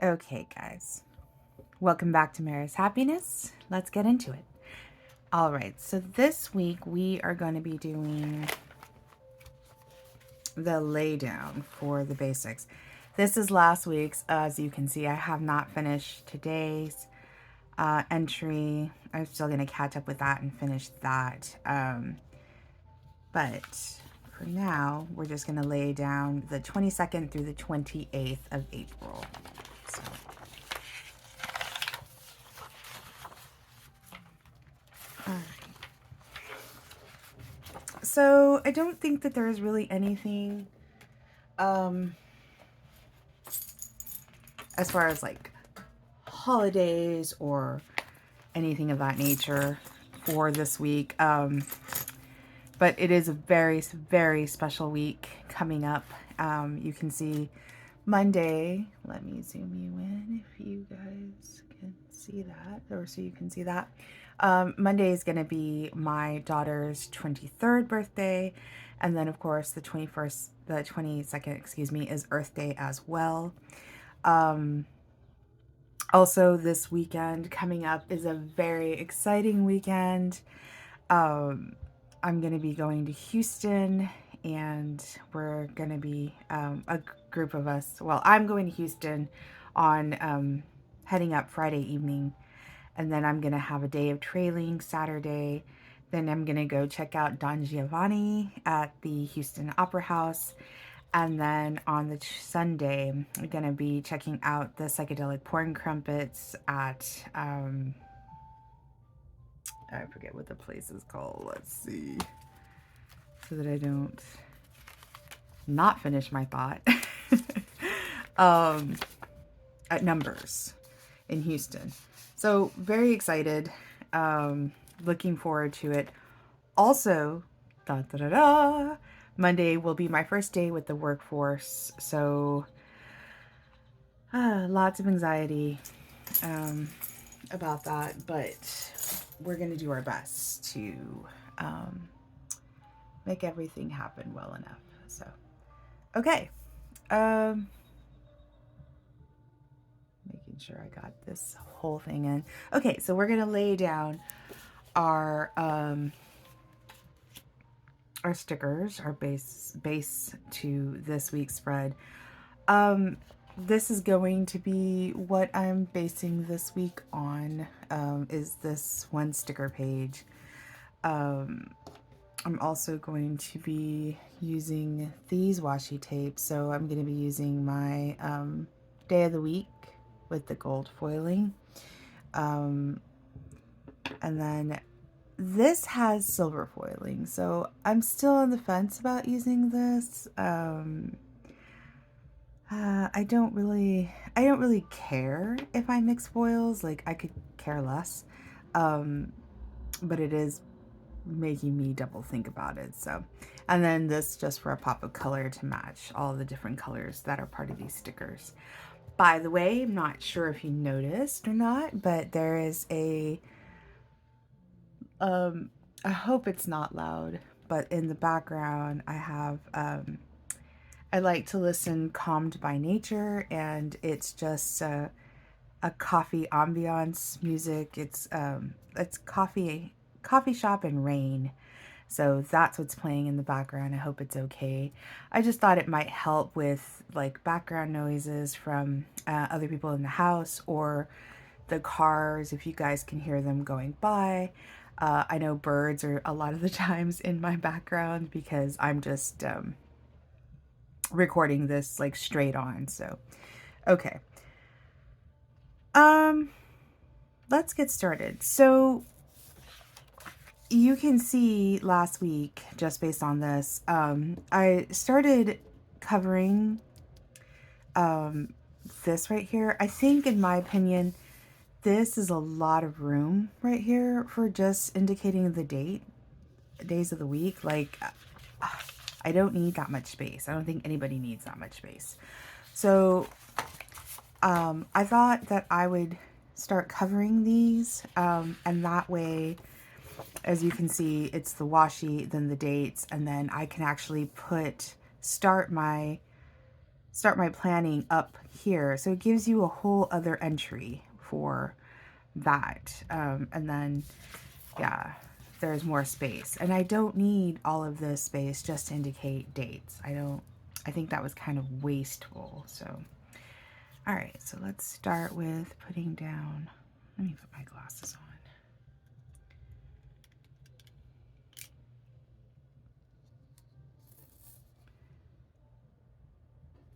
Okay, guys, welcome back to Mary's Happiness. Let's get into it. All right, so this week we are going to be doing the laydown for the basics. This is last week's. As you can see, I have not finished today's entry. I'm still going to catch up with that and finish that. But for now, we're just going to lay down the 22nd through the 28th of April. So. So I don't think that there is really anything as far as like holidays or anything of that nature for this week. But it is a very, very special week coming up. You can see Monday. Let me zoom you in if you guys can see that, or so you can see that. Monday is going to be my daughter's 23rd birthday. And then, of course, the 22nd, excuse me, is Earth Day as well. Also, this weekend coming up is a very exciting weekend. I'm going to be going to Houston, and we're going to be a group of us. Well, I'm going to Houston on heading up Friday evening, and then I'm going to have a day of trailing Saturday. Then I'm going to go check out Don Giovanni at the Houston Opera House. And then on the Sunday, I'm going to be checking out the Psychedelic Porn Crumpets at, I forget what the place is called. Let's see. So that I don't not finish my thought. At Numbers in Houston. So very excited. Looking forward to it. Also, da da da da. Monday will be my first day with the workforce, so lots of anxiety about that, but we're going to do our best to make everything happen well enough. So, okay. Making sure I got this whole thing in. Okay, so we're going to lay down our stickers, our base to this week's spread. This is going to be what I'm basing this week on, is this one sticker page. I'm also going to be using these washi tapes, so I'm going to be using my day of the week with the gold foiling. And then this has silver foiling, so I'm still on the fence about using this. I don't really care if I mix foils. Like, I could care less. But it is making me double think about it. So, and then this just for a pop of color to match all the different colors that are part of these stickers. By the way, I'm not sure if you noticed or not, but there is a I hope it's not loud, but in the background I have I like to listen calmed by nature, and it's just a coffee ambiance music. It's coffee shop and rain. So that's what's playing in the background. I hope it's okay. I just thought it might help with like background noises from other people in the house or the cars, if you guys can hear them going by. I know birds are a lot of the times in my background because I'm just recording this like straight on. So, okay. Let's get started. So you can see last week, just based on this, I started covering this right here. I think, in my opinion, this is a lot of room right here for just indicating the days of the week. Like, I don't need that much space. I don't think anybody needs that much space. So I thought that I would start covering these, and that way, as you can see, it's the washi, then the dates, and then I can actually start my start my planning up here. So it gives you a whole other entry for that. And then, yeah, there's more space. And I don't need all of this space just to indicate dates. I think that was kind of wasteful. So, all right, so let's start with putting down, let me put my glasses on.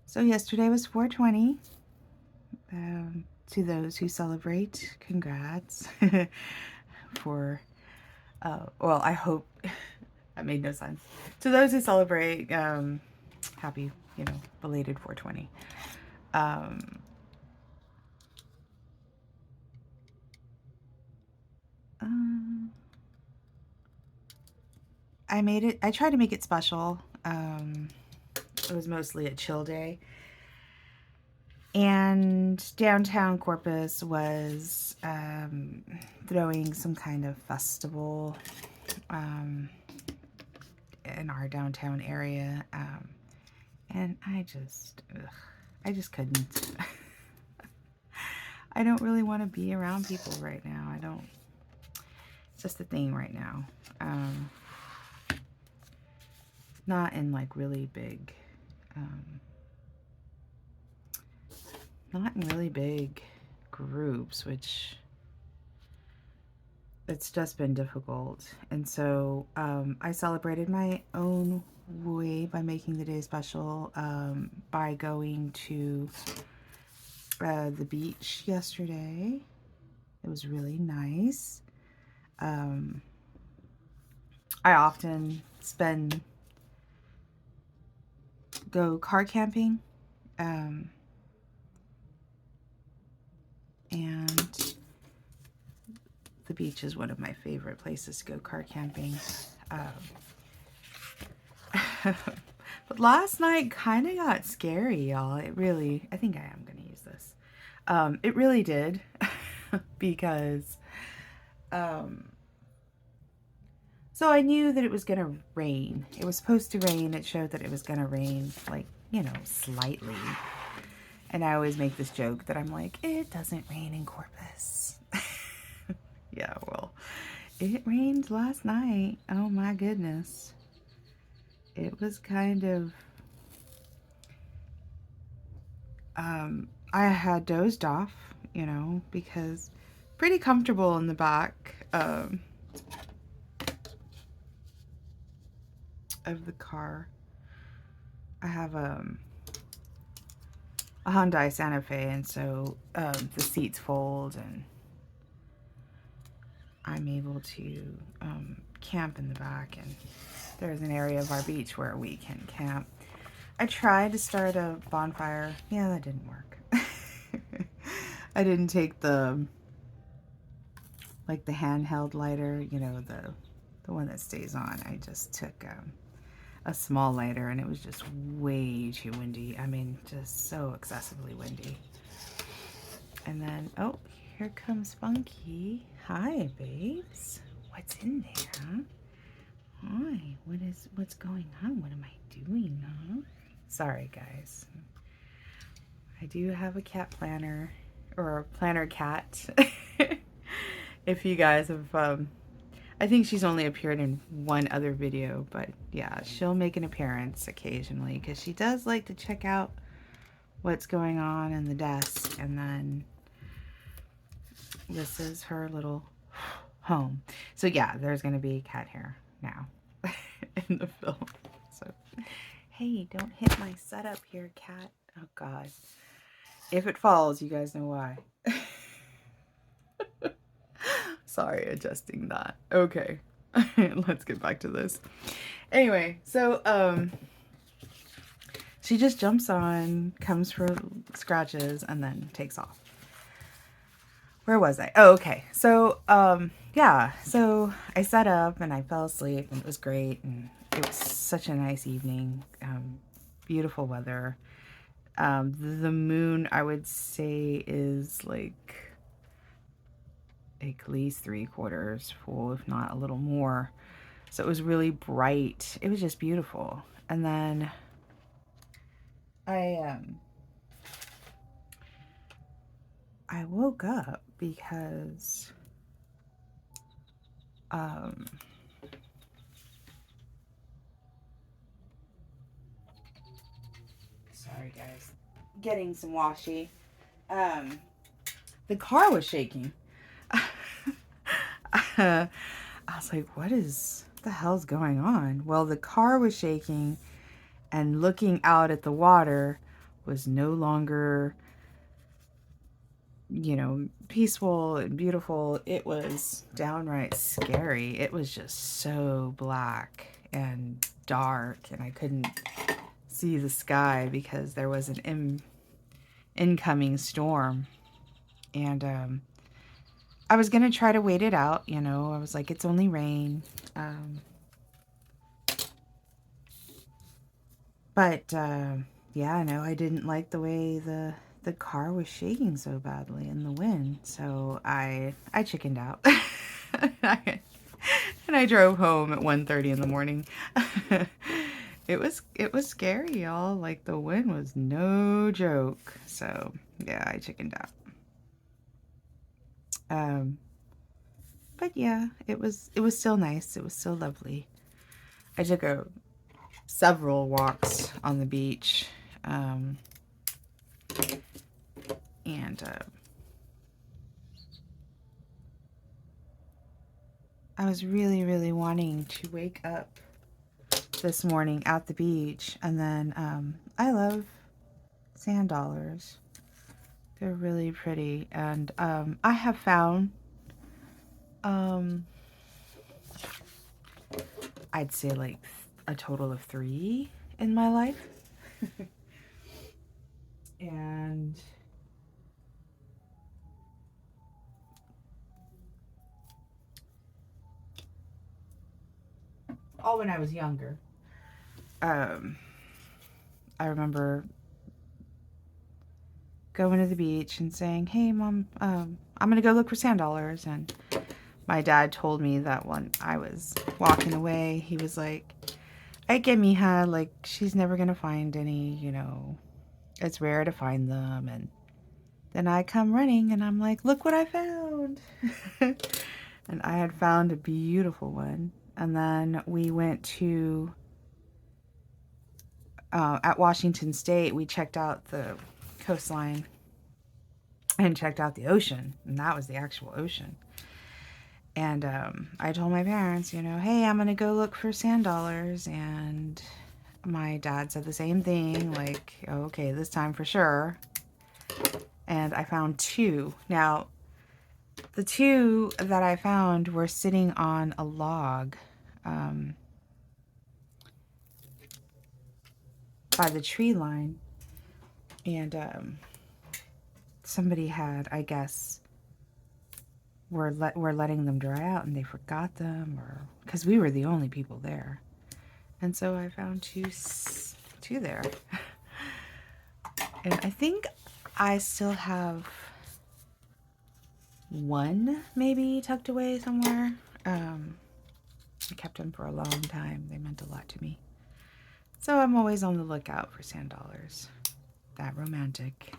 So yesterday was 420. To those who celebrate, congrats. For, well, I hope, that made no sense. To those who celebrate, happy, belated 420. I tried to make it special. It was mostly a chill day. And downtown Corpus was throwing some kind of festival in our downtown area. And I just couldn't. I don't really want to be around people right now. It's just a thing right now. Not in like really big, not in really big groups, which it's just been difficult. And so I celebrated my own way by making the day special, by going to the beach yesterday. It was really nice. I often go car camping, and the beach is one of my favorite places to go car camping. But last night kind of got scary, y'all. I think I am going to use this. It really did. Because, so I knew that it was going to rain. It was supposed to rain. It showed that it was going to rain, like, slightly. And I always make this joke that I'm like, it doesn't rain in Corpus. Yeah, well, it rained last night. Oh my goodness. It was kind of, I had dozed off, because pretty comfortable in the back of the car. I have a Hyundai Santa Fe, and so the seats fold, and I'm able to camp in the back, and there's an area of our beach where we can camp. I tried to start a bonfire. Yeah, that didn't work. I didn't take the handheld lighter, the one that stays on. I just took a small lighter, and it was just way too windy. I mean, just so excessively windy. And then, oh, here comes Funky. Hi, babes. What's in there? Hi, what's going on? What am I doing, huh? Sorry, guys. I do have a cat planner, or a planner cat. If you guys have, I think she's only appeared in one other video, but yeah, she'll make an appearance occasionally because she does like to check out what's going on in the desk. And then this is her little home. So yeah, there's going to be cat hair now in the film. So, hey, don't hit my setup here, cat. Oh God. If it falls, you guys know why. Sorry, adjusting that. Okay. Let's get back to this. Anyway, so she just jumps on, comes for scratches, and then takes off. Where was I? Oh, okay. So yeah, so I set up and I fell asleep, and it was great, and it was such a nice evening. Beautiful weather. The moon, I would say, is like at least 3/4 full, if not a little more. So it was really bright. It was just beautiful. And then I I woke up because um sorry guys, getting some washi. Um the car was shaking. I was like, what is the hell's going on? Well, the car was shaking, and looking out at the water was no longer, peaceful and beautiful. It was downright scary. It was just so black and dark, and I couldn't see the sky because there was an incoming storm. And I was going to try to wait it out. I was like, it's only rain. Um, but yeah, no, I didn't like the way the car was shaking so badly in the wind. So I chickened out. And I drove home at 1:30 in the morning. It was scary, y'all. Like the wind was no joke. So yeah, I chickened out. Um, but yeah, it was still nice. It was still lovely. I took several walks on the beach, and I was really, really wanting to wake up this morning at the beach, and then I love sand dollars. They're really pretty, and I have found, um, I'd say like a total of 3 in my life, and all when I was younger. Um, I remember going to the beach and saying, "Hey, Mom, I'm gonna go look for sand dollars," and my dad told me that when I was walking away, he was like, "I get mija, like she's never gonna find any, it's rare to find them." And then I come running and I'm like, "Look what I found!" And I had found a beautiful one. And then we went to at Washington State. We checked out the coastline and checked out the ocean, and that was the actual ocean. And I told my parents, hey, I'm gonna go look for sand dollars, and my dad said the same thing, like, okay, this time for sure. And I found 2. Now, the 2 that I found were sitting on a log by the tree line, and somebody had, I guess, were letting them dry out, and they forgot them, or because we were the only people there. And so I found two there. And I think I still have one maybe tucked away somewhere. I kept them for a long time. They meant a lot to me. So I'm always on the lookout for sand dollars. That romantic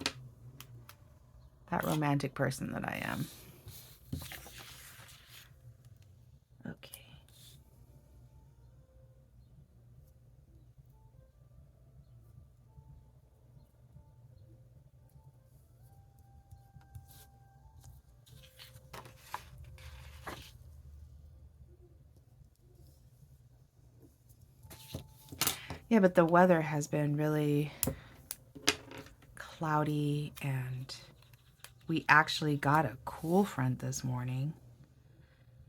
person that I am. Okay. Yeah, but the weather has been really cloudy, and we actually got a cool front this morning.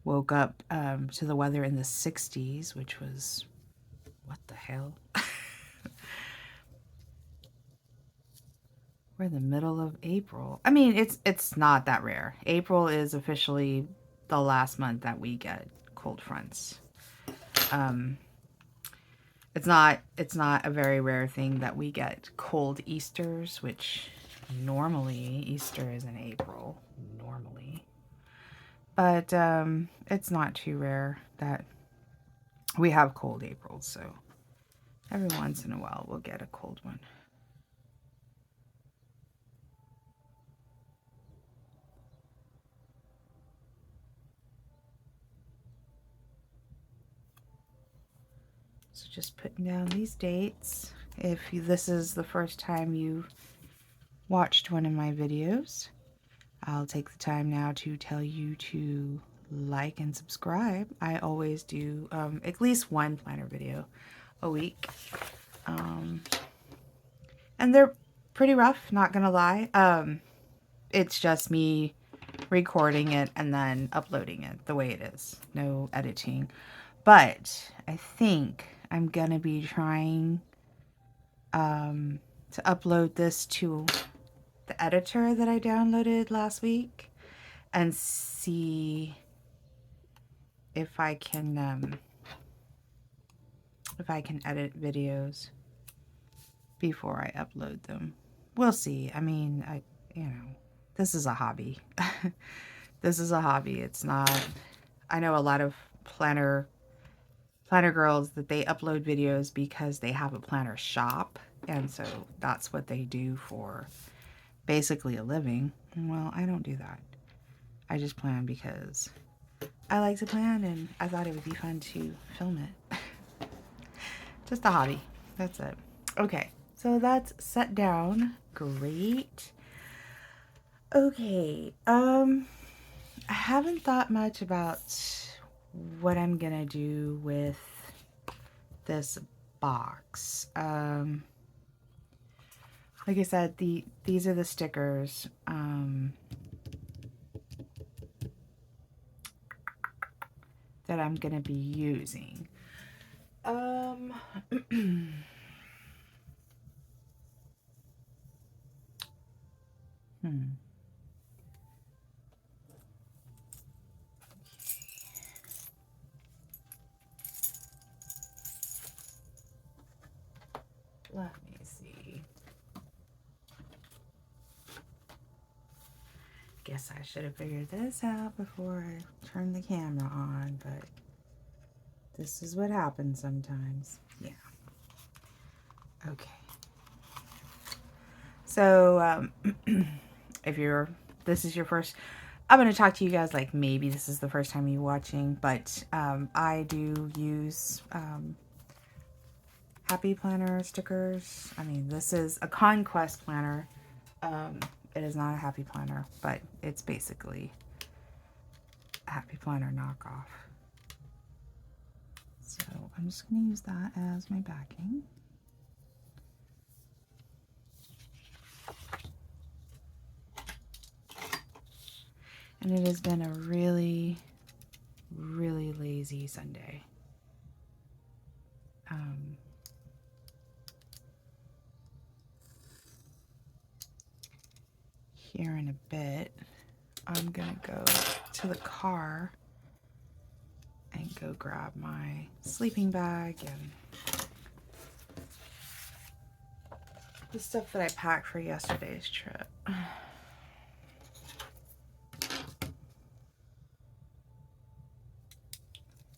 Woke up to the weather in the 60s, which was, what the hell? We're in the middle of April. I mean, it's not that rare. April is officially the last month that we get cold fronts. Um, it's not a very rare thing that we get cold Easters, which normally Easter is in April, normally. But it's not too rare that we have cold Aprils, so every once in a while we'll get a cold one. So just putting down these dates. If this is the first time you've watched one of my videos, I'll take the time now to tell you to like and subscribe. I always do at least one planner video a week. And they're pretty rough, not gonna lie. It's just me recording it and then uploading it the way it is. No editing. But I think I'm gonna be trying to upload this to the editor that I downloaded last week and see if I can edit videos before I upload them. We'll see. I mean, this is a hobby. This is a hobby. It's not, I know a lot of planner girls that they upload videos because they have a planner shop, and so that's what they do for basically a living. Well, I don't do that. I just plan because I like to plan, and I thought it would be fun to film it. Just a hobby. That's it. Okay, so that's set down. Great. Okay, I haven't thought much about what I'm gonna do with this box. Like I said, these are the stickers that I'm gonna be using. Let me see. Guess I should have figured this out before I turned the camera on, but this is what happens sometimes. Yeah. Okay. So, if this is your first, I'm going to talk to you guys like maybe this is the first time you're watching, but I do use Happy Planner stickers. I mean, this is a Conquest planner. It is not a Happy Planner, but it's basically a Happy Planner knockoff. So I'm just going to use that as my backing. And it has been a really, really lazy Sunday. Here in a bit, I'm gonna go to the car and go grab my sleeping bag and the stuff that I packed for yesterday's trip.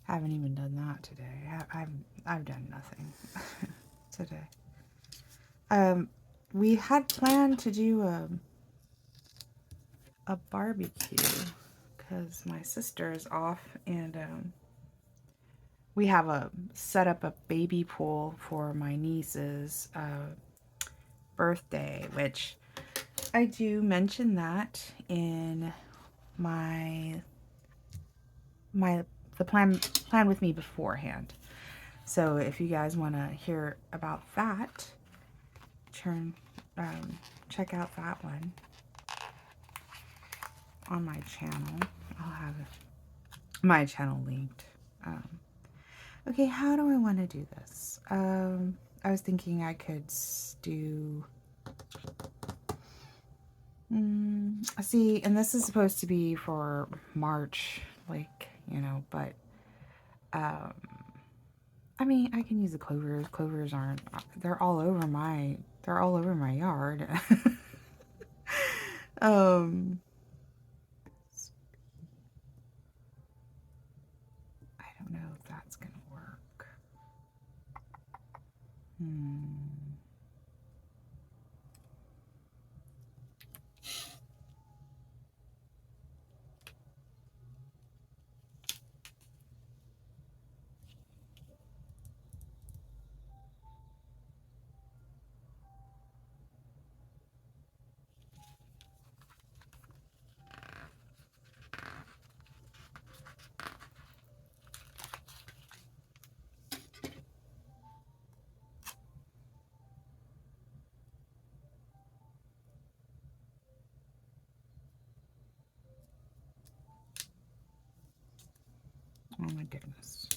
Haven't even done that today. I've done nothing today. We had planned to do a barbecue because my sister is off, and we have set up a baby pool for my niece's birthday, which I do mention that in the plan with me beforehand. So if you guys want to hear about that, check out that one on my channel. I'll have my channel linked. Okay, how do I want to do this? I was thinking I could do... see, and this is supposed to be for March, like, but... I mean, I can use the clovers. Clovers aren't... They're all over my yard. I don't know if that's gonna work. goodness.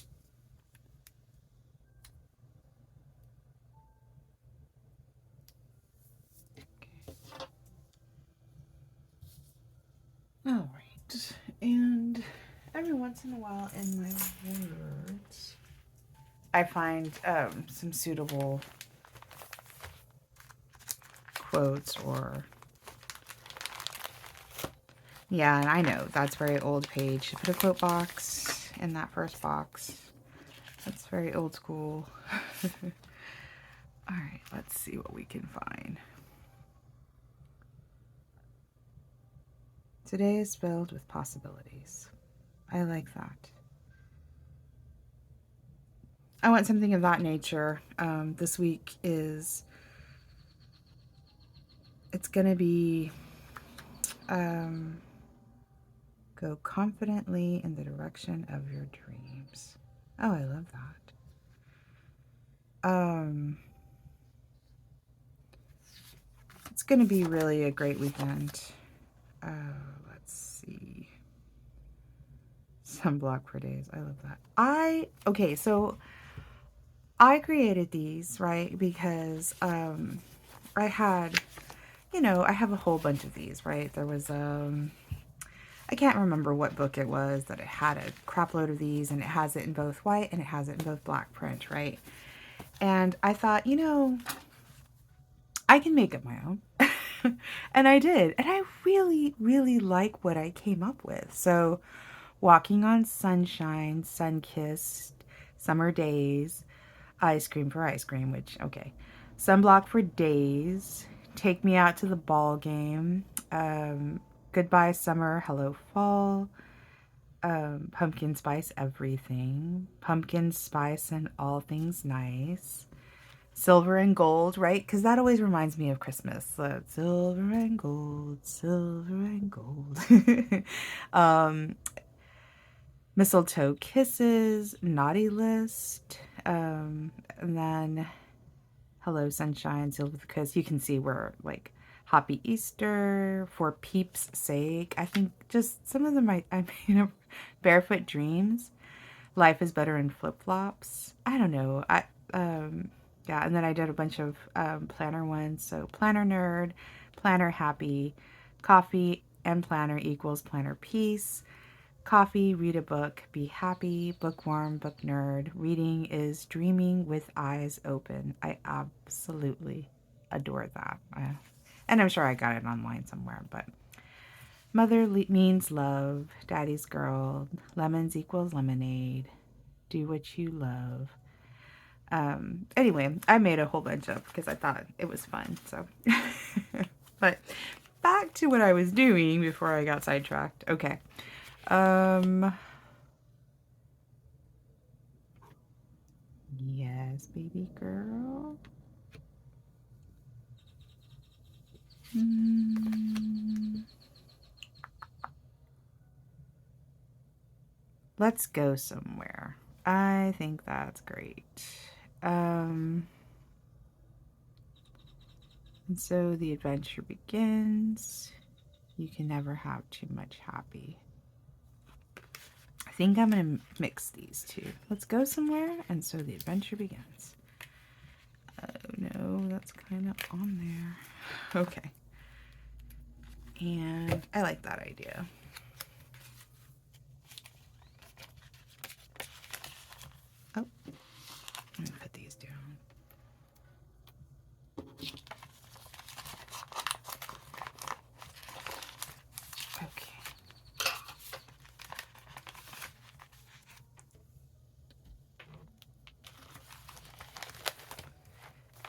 All right. And every once in a while in my words, I find some suitable quotes or... Yeah, and I know that's very old page. Put a quote box in that first box. That's very old school. All right, let's see what we can find. Today is filled with possibilities. I like that. I want something of that nature. This week is... It's going to be... go confidently in the direction of your dreams. Oh, I love that. It's going to be really a great weekend. Let's see. Sunblock for days. I love that. Okay, so I created these, right? Because I had, I have a whole bunch of these, right? There was I can't remember what book it was that it had a crap load of these, and it has it in both white and it has it in both black print, right? And I thought, I can make up my own. And I did. And I really, really like what I came up with. So, walking on sunshine, sun-kissed, summer days, ice cream for ice cream, which, okay. Sunblock for days, take me out to the ball game, goodbye summer, hello fall, pumpkin spice everything, pumpkin spice and all things nice, silver and gold, right? Because that always reminds me of Christmas. Silver and gold, silver and gold. Mistletoe kisses, naughty list, and then hello sunshine, sealed with a kiss. You can see we're like happy Easter, for peeps sake. I think just some of them I mean, barefoot dreams. Life is better in flip-flops. I don't know. Yeah, and then I did a bunch of planner ones. So planner nerd, planner happy, coffee and planner equals planner peace. Coffee, read a book, be happy, bookworm, book nerd. Reading is dreaming with eyes open. I absolutely adore that. And I'm sure I got it online somewhere, but mother means love, daddy's girl, lemons equals lemonade, do what you love. Anyway, I made a whole bunch up because I thought it was fun. So, but back to what I was doing before I got sidetracked. Okay. Yes, baby girl. Let's go somewhere. I think that's great. And so the adventure begins. You can never have too much happy. I think I'm going to mix these two. Let's go somewhere, and so the adventure begins. Oh no, that's kind of on there. Okay. And I like that idea. Oh, let me put these down. Okay.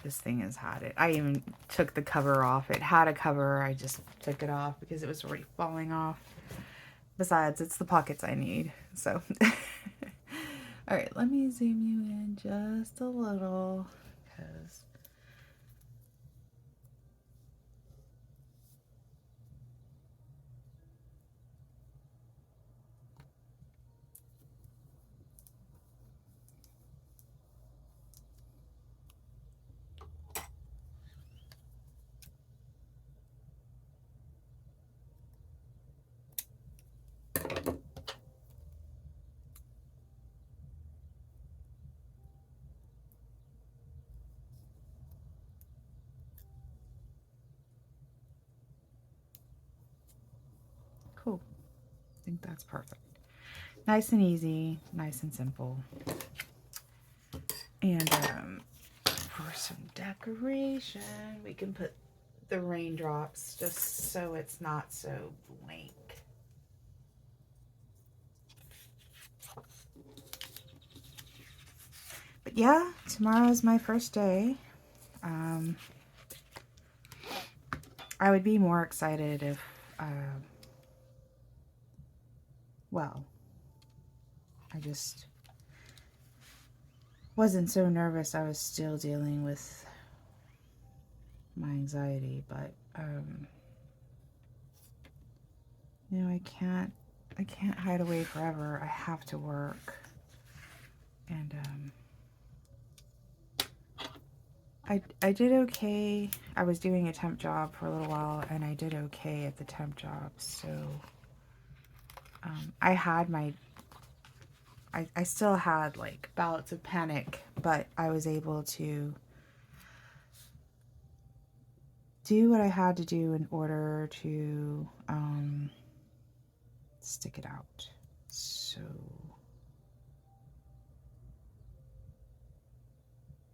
This thing has had it. I even took the cover off. It had a cover. I just took it off because it was already falling off. Besides, it's the pockets I need. So, all right, let me zoom you in just a little because Cool. I think that's perfect. Nice and easy, nice and simple. And for some decoration, we can put the raindrops just so it's not so blank. But yeah, tomorrow's my first day. I would be more excited if, well, I just wasn't so nervous. I was still dealing with my anxiety, but you know, I can't hide away forever. I have to work. And I did okay. I was doing a temp job for a little while, and I did okay at the temp job. So I had my, I still had like bouts of panic, but I was able to do what I had to do in order to stick it out. So,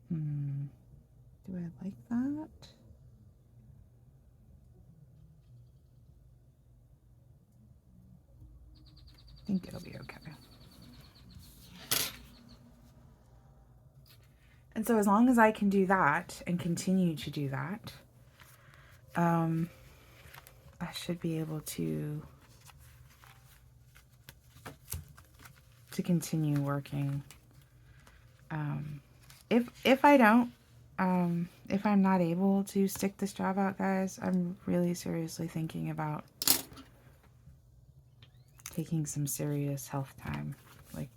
do I like that? I think it'll be okay. And so as long as I can do that and continue to do that, I should be able to continue working. If I don't, if I'm not able to stick this job out, guys, I'm really seriously thinking about taking some serious health time. Like,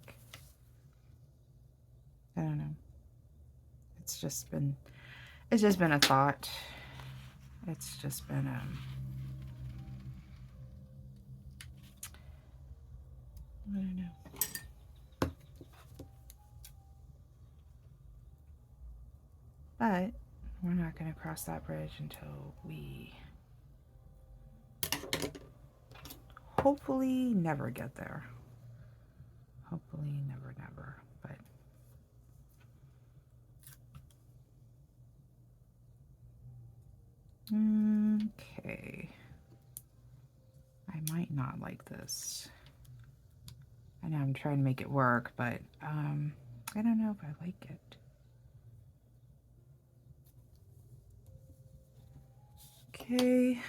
I don't know. It's just been a thought. It's just been I don't know. But we're not going to cross that bridge until we hopefully never get there. Hopefully never, never. But okay. I might not like this. I know I'm trying to make it work, but I don't know if I like it. Okay.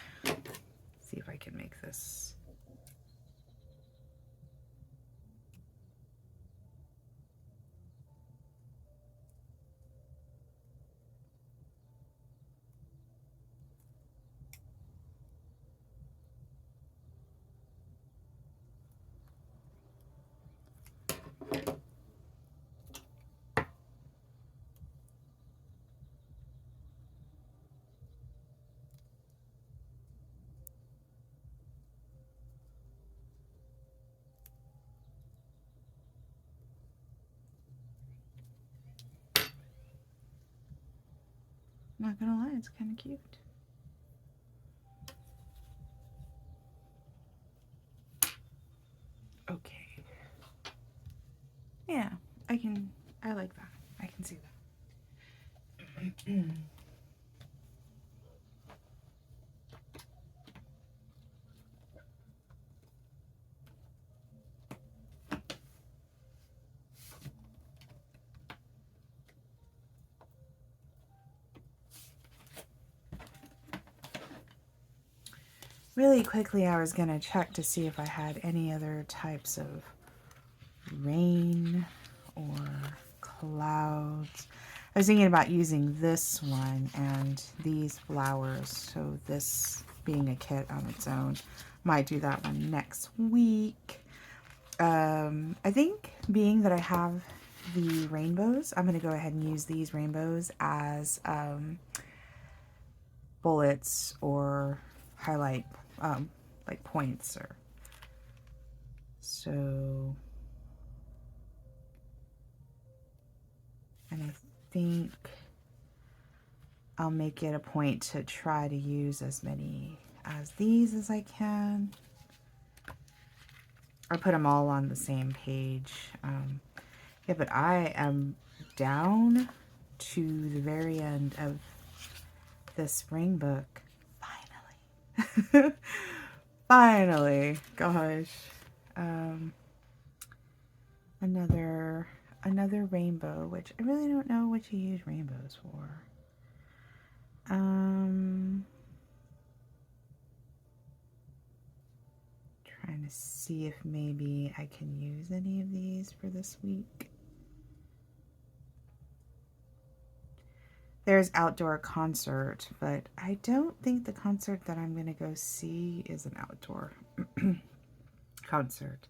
See if I can make this. I'm not gonna lie, it's kind of cute. Okay. Yeah, I like that. I can see that. Really quickly, I was gonna check to see if I had any other types of rain or clouds. I was thinking about using this one and these flowers, so this being a kit on its own. Might do that one next week. I think being that I have the rainbows, I'm going to go ahead and use these rainbows as bullets or highlight like points or so. And I think I'll make it a point to try to use as many as these as I can. I put them all on the same page. Yeah, but I am down to the very end of the spring book. Finally. Finally. Gosh. Another rainbow, which I really don't know what you use rainbows for. Trying to see if maybe I can use any of these for this week. There's outdoor concert, but I don't think the concert that I'm going to go see is an outdoor concert.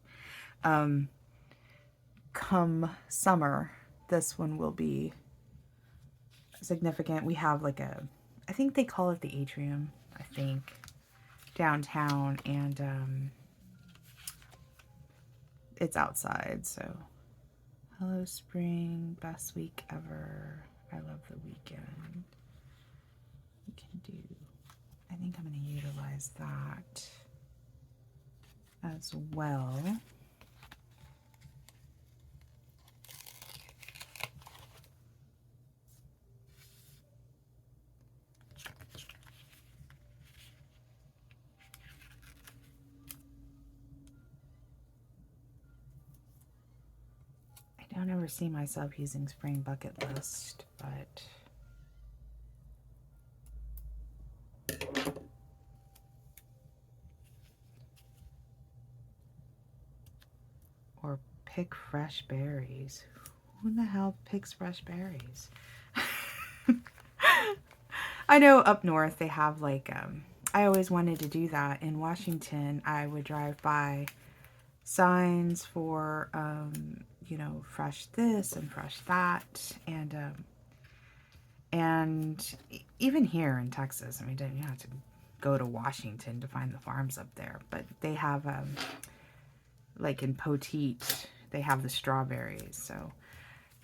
Come summer, this one will be significant. We have like I think they call it the atrium, I think, downtown, and it's outside, so hello spring, best week ever. I love the weekend. We can do, I think I'm going to utilize that as well. I don't ever see myself using spring bucket list, but or pick fresh berries. Who the hell picks fresh berries? I know up north they have like, I always wanted to do that. In Washington, I would drive by signs for, you know, fresh this and fresh that. And even here in Texas, I mean, you don't have to go to Washington to find the farms up there, but they have, like in Poteet, they have the strawberries. So,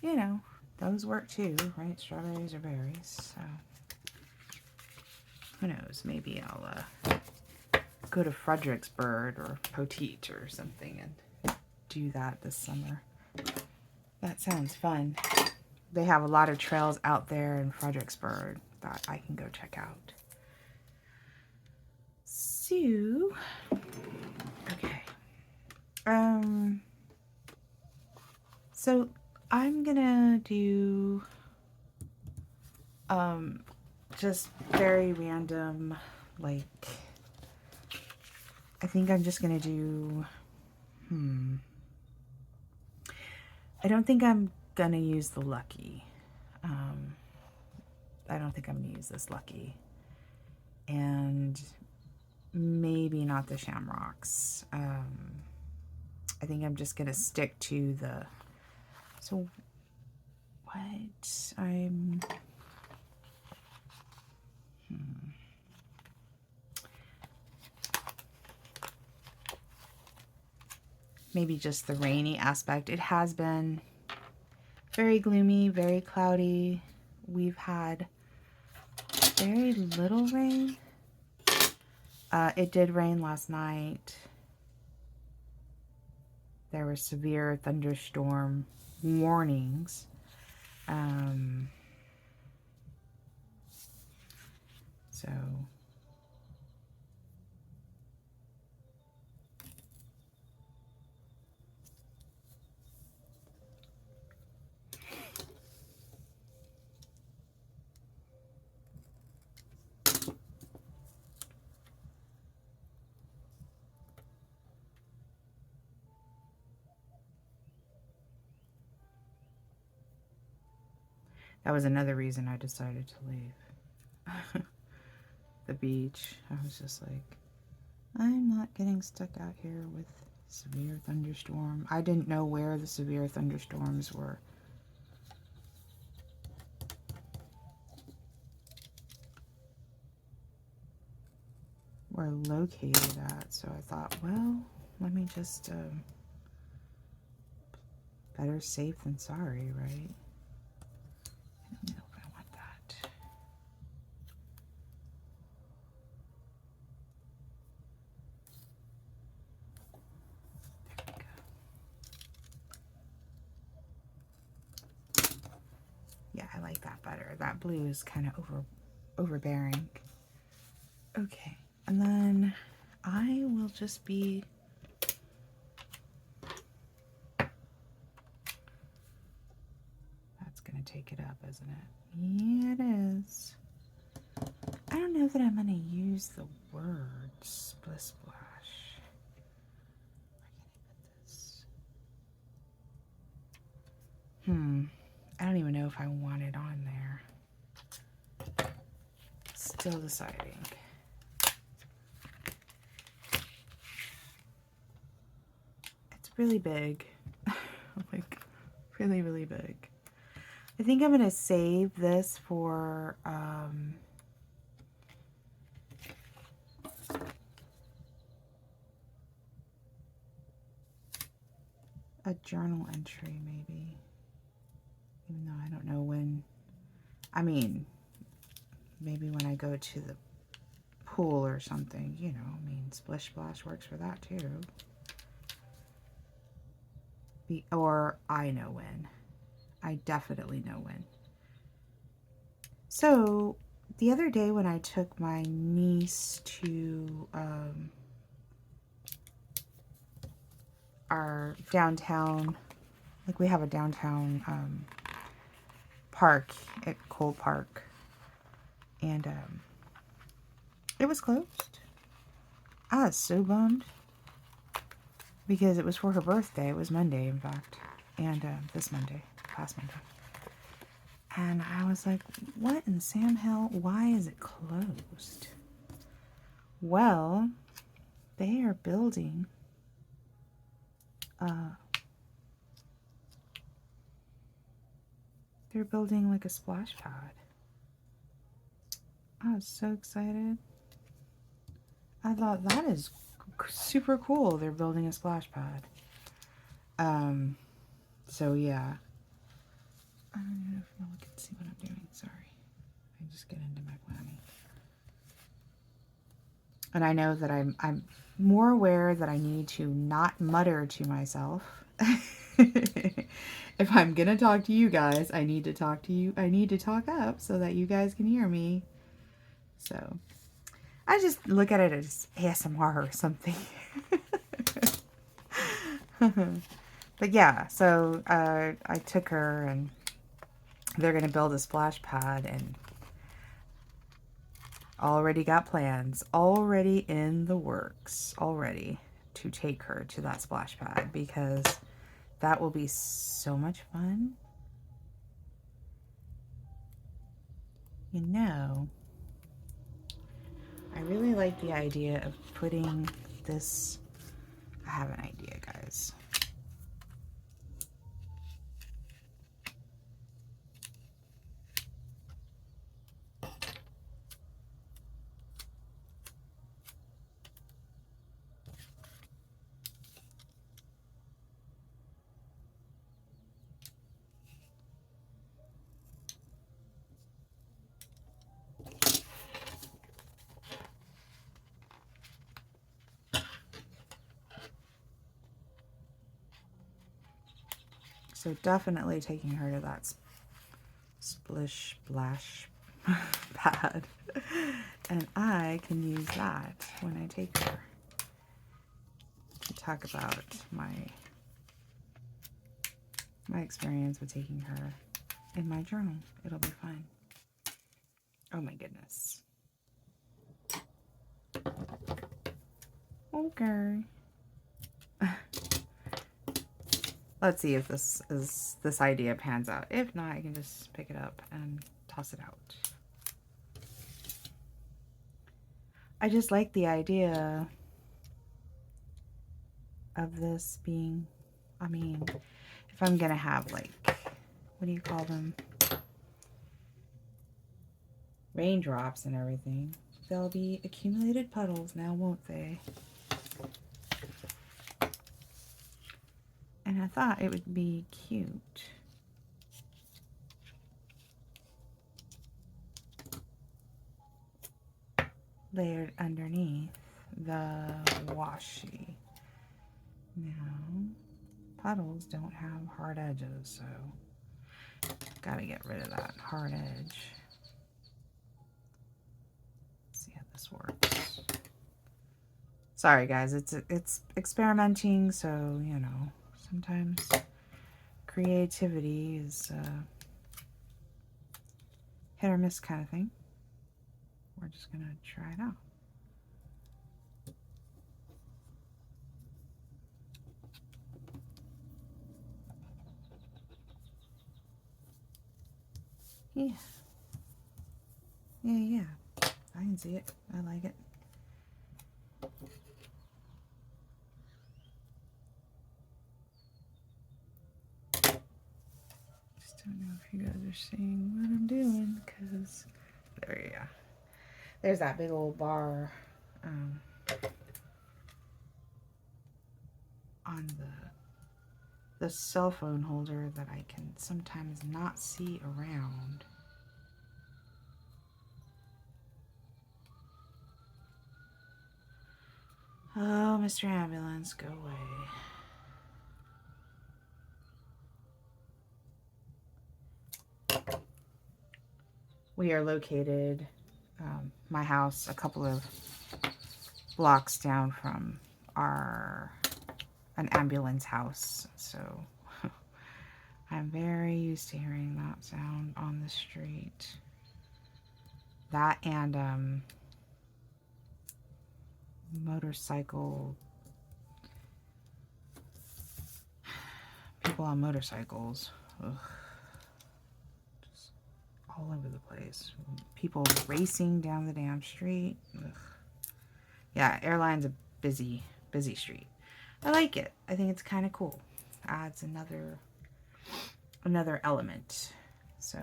you know, those work too, right? Strawberries are berries. So, who knows? Maybe I'll go to Fredericksburg or Poteet or something and do that this summer. That sounds fun. They have a lot of trails out there in Fredericksburg that I can go check out. So, okay. So I'm gonna do just very random, like, I think I'm just gonna do, I don't think I'm gonna use the Lucky. I don't think I'm gonna use this Lucky. And maybe not the Shamrocks. I think I'm just gonna stick to the, so what I'm, maybe just the rainy aspect. It has been very gloomy, very cloudy. We've had very little rain. It did rain last night. There were severe thunderstorm warnings. So that was another reason I decided to leave. The beach. I was just like, I'm not getting stuck out here with severe thunderstorm. I didn't know where the severe thunderstorms were located at. So I thought, well, let me just, better safe than sorry, right? I don't know if I want that. like that better. That blue is kind of overbearing. Okay, and then I will just be that's gonna take it up, isn't it? Yeah, it is. I don't know that I'm gonna use the word splish splash. Where can I put this? I don't even know if I want it on there. Still deciding. It's really big. Like, really, really big. I think I'm gonna save this for a journal entry, maybe. Even though I don't know when. I mean, maybe when I go to the pool or something, you know. I mean, Splish Splash works for that too. Or I know when. I definitely know when. So, the other day when I took my niece to our downtown, like we have a downtown park at Cole Park, and it was closed. I was so bummed because it was for her birthday. It was Monday, in fact, and this Monday, past Monday. And I was like, what in Sam hell? Why is it closed? Well, they are building they're building like a splash pad. I was so excited. I thought that is super cool. They're building a splash pad. So yeah. I don't know if y'all can see what I'm doing. Sorry. I just get into my planning. And I know that I'm more aware that I need to not mutter to myself. If I'm gonna talk to you guys, I need to talk to you. I need to talk up so that you guys can hear me. So I just look at it as ASMR or something. But yeah, so I took her and they're gonna build a splash pad and already got plans, already in the works, already to take her to that splash pad because that will be so much fun. You know, I really like the idea of putting this. I have an idea, guys. So definitely taking her to that splish splash pad. And I can use that when I take her to talk about my experience with taking her in my journal. It'll be fun. Oh my goodness. Okay. Let's see if this idea pans out. If not, I can just pick it up and toss it out. I just like the idea of this being, I mean, if I'm gonna have like, what do you call them? Raindrops and everything. They'll be accumulated puddles now, won't they? And I thought it would be cute. Layered underneath the washi. Now, puddles don't have hard edges, so Gotta get rid of that hard edge. Let's see how this works. Sorry guys, it's experimenting, so you know, sometimes creativity is hit or miss kind of thing. We're just gonna try it out. Yeah. Yeah. I can see it. I like it. Just don't know if you guys are seeing what I'm doing, because there you go. There's that big old bar on the cell phone holder that I can sometimes not see around. Oh, Mr. Ambulance, go away. We are located, my house, a couple of blocks down from an ambulance house, so I'm very used to hearing that sound on the street. That and motorcycle, people on motorcycles. Ugh. Just all over the place. People racing down the damn street. Ugh. Yeah, Airline's a busy street. I like it. I think it's kind of cool. Adds another element. So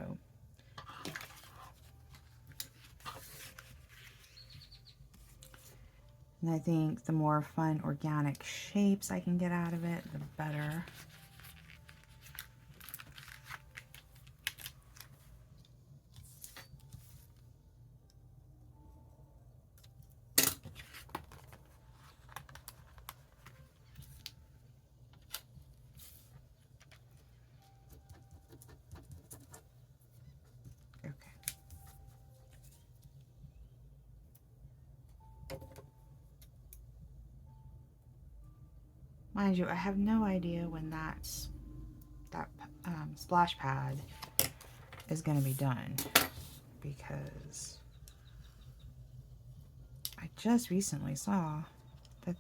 and I think the more fun organic shapes I can get out of it, the better. Mind you, I have no idea when that splash pad is going to be done, because I just recently saw that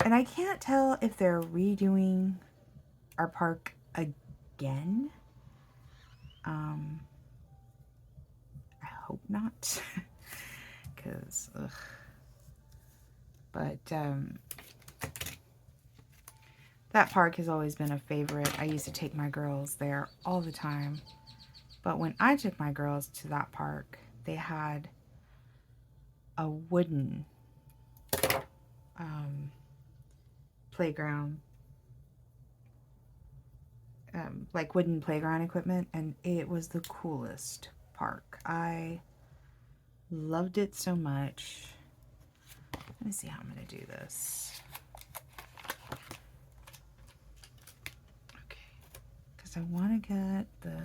and I can't tell if they're redoing our park again. I hope not, because but that park has always been a favorite. I used to take my girls there all the time. But when I took my girls to that park, they had a wooden playground, like wooden playground equipment, and it was the coolest park. I loved it so much. Let me see how I'm going to do this. Okay, because I want to get the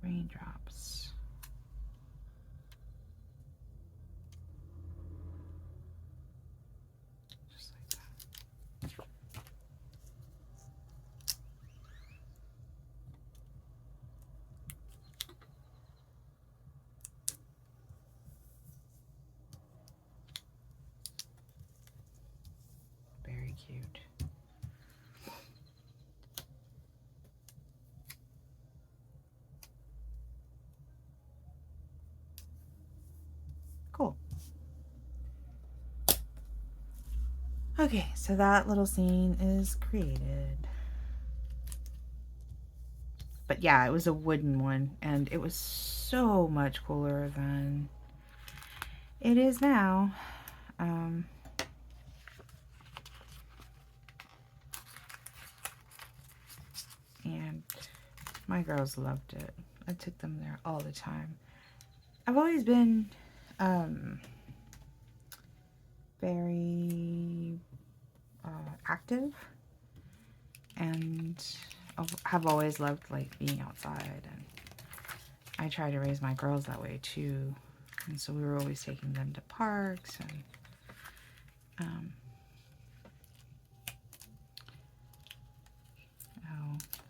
raindrops. Just like that. Very cute. Cool. Okay, so that little scene is created. But yeah, it was a wooden one, and it was so much cooler than it is now. And my girls loved it. I took them there all the time. I've always been very active, and have always loved like being outside, and I try to raise my girls that way too. And so we were always taking them to parks, and oh,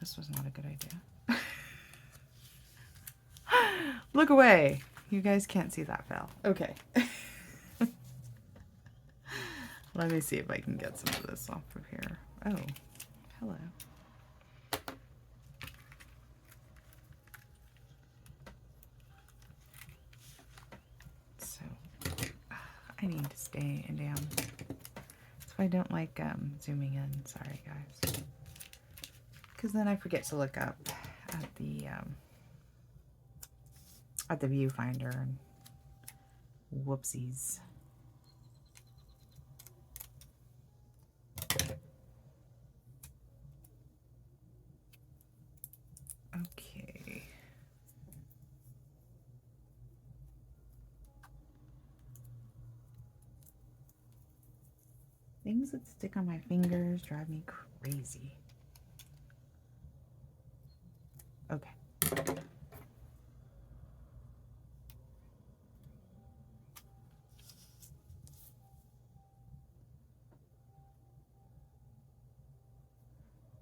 this was not a good idea. Look away. You guys can't see that fell. Okay. Let me see if I can get some of this off of here. Oh, hello. So, I need to stay down. That's why I don't like zooming in. Sorry, guys. Because then I forget to look up at the viewfinder, and whoopsies. Okay. Things that stick on my fingers drive me crazy. Okay.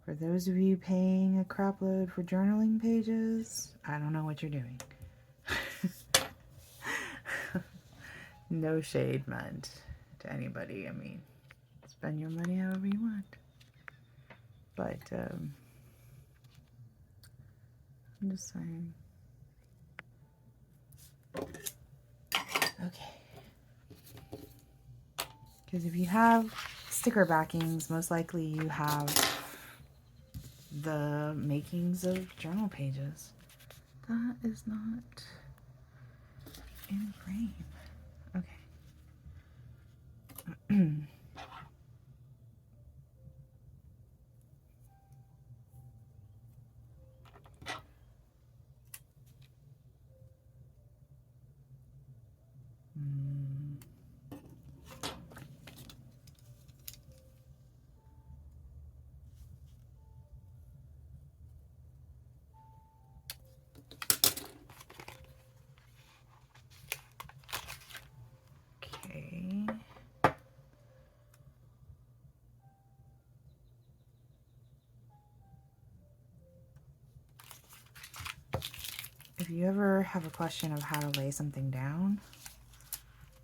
For those of you paying a crap load for journaling pages, I don't know what you're doing. No shade meant to anybody. I mean, spend your money however you want. But, I'm just saying. Okay. Because if you have sticker backings, most likely you have the makings of journal pages. That is not in frame. Okay. Okay. If you ever have a question of how to lay something down,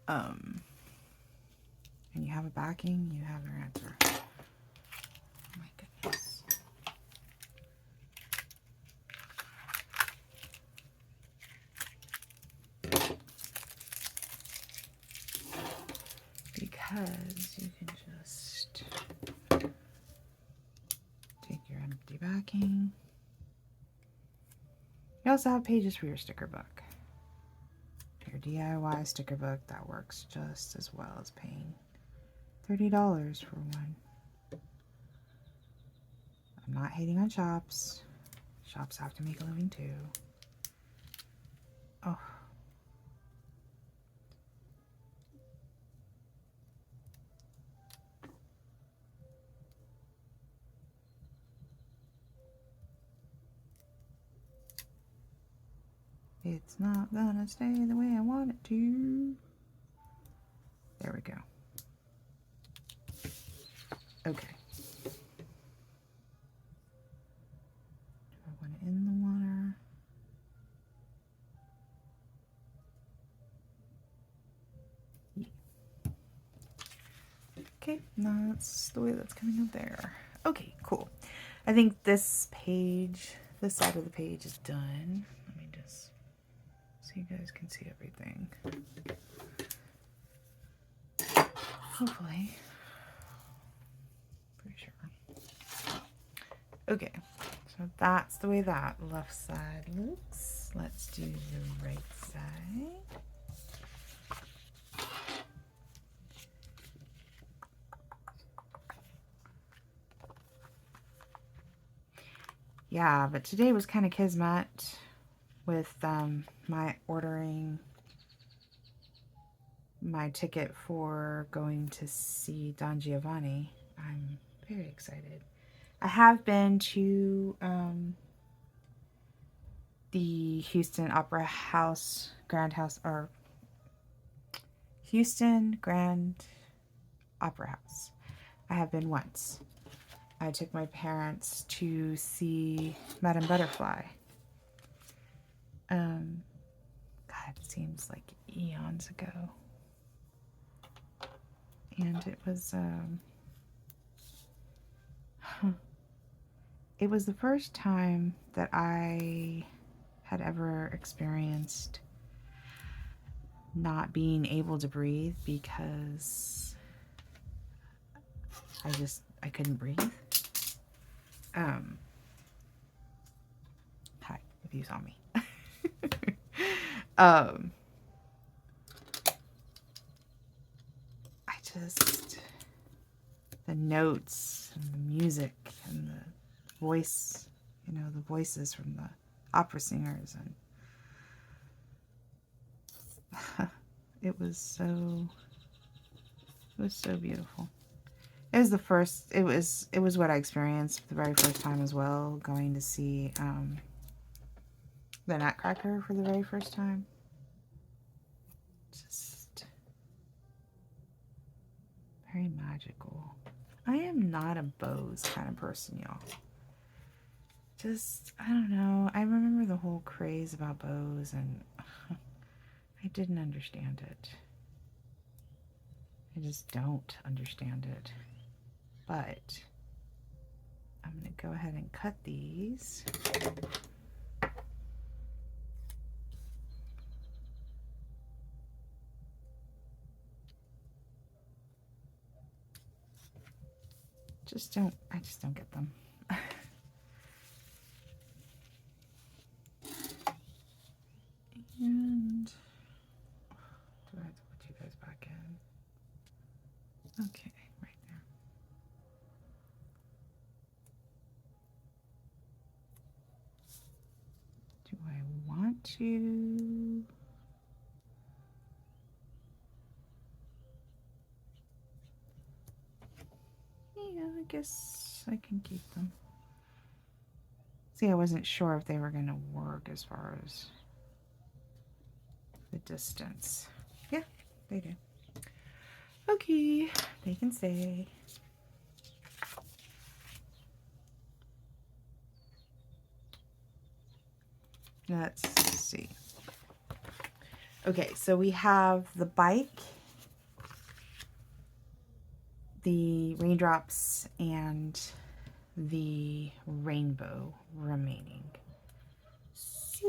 and you have a backing, you have your answer. Oh my goodness. Because you can just take your empty backing. You also have pages for your sticker book. Your DIY sticker book, that works just as well as paying $30 for one. I'm not hating on shops. Shops have to make a living too. Oh. It's not gonna stay the way I want it to. There we go. Okay. Do I want it in the water? Yeah. Okay, that's the way that's coming up there. Okay, cool. I think this page, this side of the page is done. Let me just so you guys can see everything. Hopefully. Pretty sure. Okay, so that's the way that left side looks. Let's do the right side. Yeah, but today was kind of kismet with my ordering my ticket for going to see Don Giovanni. I'm very excited. I have been to the Houston Opera House, Grand House, or Houston Grand Opera House. I have been once. I took my parents to see Madame Butterfly. God, it seems like eons ago. And it was the first time that I had ever experienced not being able to breathe because I couldn't breathe. Hi, if you saw me. The notes and the music and the voice, the voices from the opera singers, and it was so beautiful. It was what I experienced for the very first time as well, going to see the Nutcracker for the very first time. Just very magical. I am not a Bose kind of person, y'all. I don't know. I remember the whole craze about Bose, and I didn't understand it. I just don't understand it. But I'm going to go ahead and cut these. I just don't get them. And do I have to put you guys back in? Okay, right there. Do I want to? Yeah, I guess I can keep them. See, I wasn't sure if they were going to work as far as the distance. Yeah, they do. Okay, they can stay. Let's see. Okay, so we have the bike, the raindrops, and the rainbow remaining. So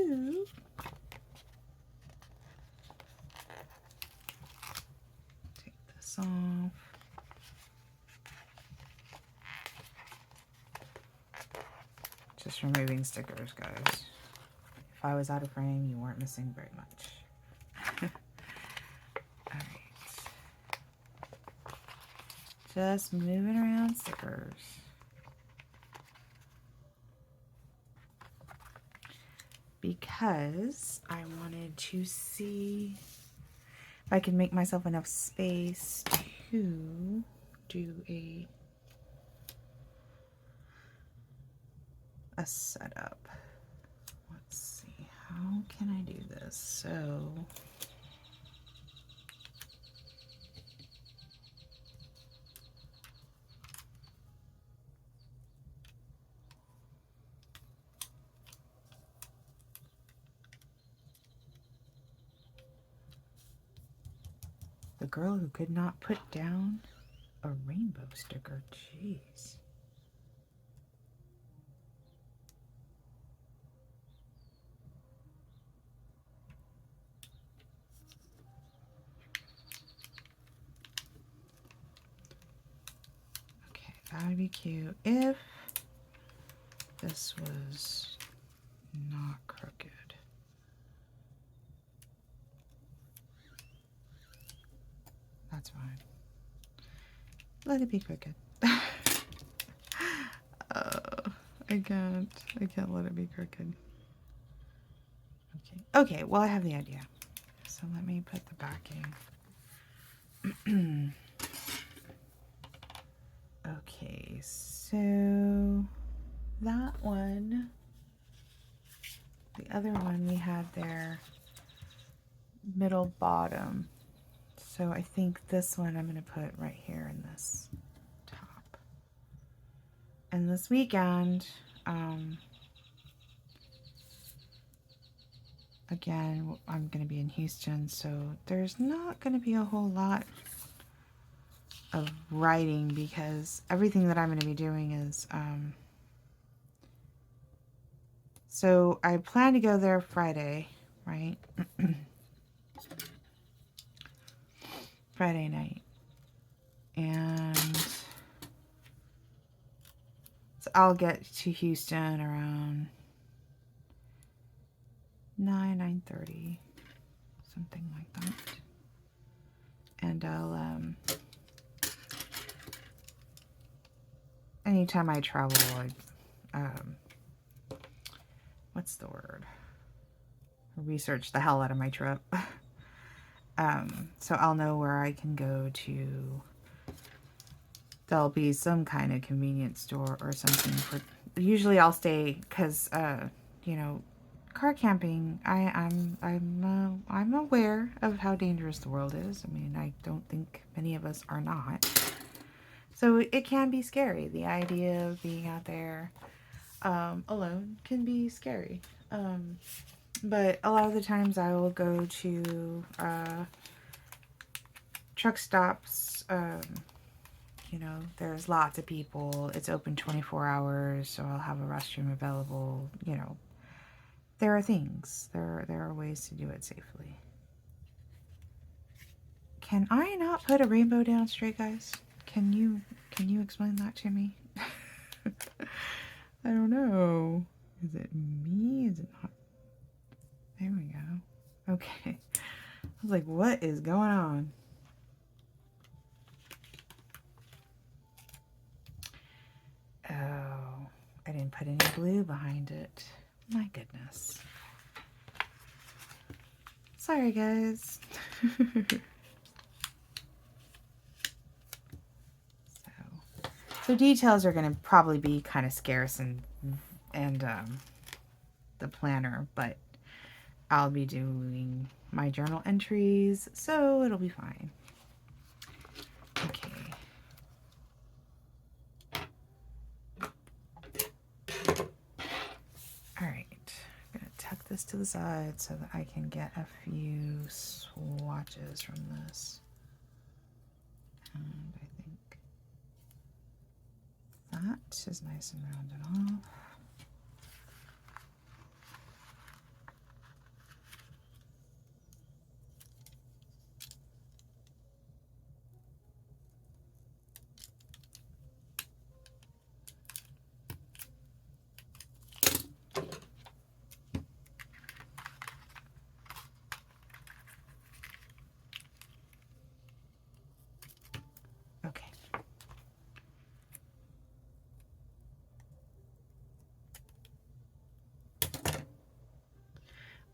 take this off. Just removing stickers, guys. If I was out of frame, you weren't missing very much. Alright. Just moving around stickers. Because I wanted to see if I can make myself enough space to do a setup. Let's see, how can I do this? So the girl who could not put down a rainbow sticker, jeez. Okay, that would be cute if this was not crooked. That's fine. Let it be crooked. I can't let it be crooked. Okay, well, I have the idea. So let me put the backing. Okay. Okay, so that one, the other one we had there, middle bottom. So I think this one I'm going to put right here in this top. And this weekend, again, I'm going to be in Houston, so there's not going to be a whole lot of writing because everything that I'm going to be doing is, so I plan to go there Friday, right? Friday night. And so I'll get to Houston around 9:30, something like that. And I'll, anytime I travel, what's the word? Research the hell out of my trip. So I'll know where I can go to. There'll be some kind of convenience store or something for. Usually I'll stay because, you know, car camping. I'm aware of how dangerous the world is. I mean, I don't think many of us are not. So it can be scary. The idea of being out there alone can be scary. But a lot of the times I will go to truck stops. You know, there's lots of people. It's open 24 hours, so I'll have a restroom available. You know, there are things. There are ways to do it safely. Can I not put a rainbow down straight, guys? Can you explain that to me? I don't know. Is it me? Is it not? There we go. Okay. I was like, what is going on? Oh, I didn't put any blue behind it. My goodness. Sorry, guys. So details are going to probably be kind of scarce and the planner, but I'll be doing my journal entries, so it'll be fine. Okay. All right. I'm going to tuck this to the side so that I can get a few swatches from this. And I think that is nice and rounded off. Okay.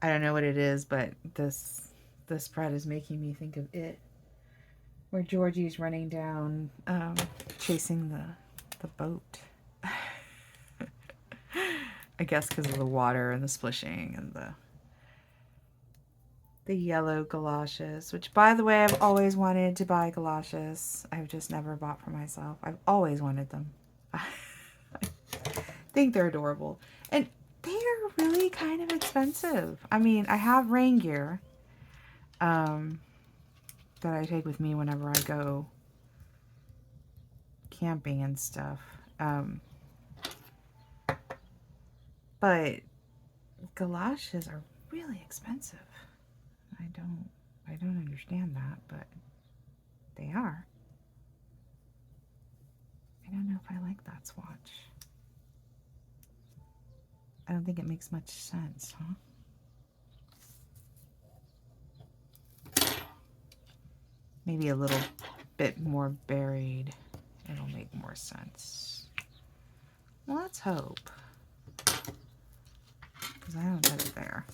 I don't know what it is, but this spread is making me think of It, where Georgie's running down, chasing the boat. I guess because of the water and the splishing and the yellow galoshes, which, by the way, I've always wanted to buy galoshes. I've just never bought for myself. I've always wanted them. I think they're adorable. And they're really kind of expensive. I mean, I have rain gear that I take with me whenever I go camping and stuff. But galoshes are really expensive. I don't understand that, but they are. I don't know if I like that swatch. I don't think it makes much sense, huh? Maybe a little bit more buried. It'll make more sense. Well, let's hope. Because I don't get it there.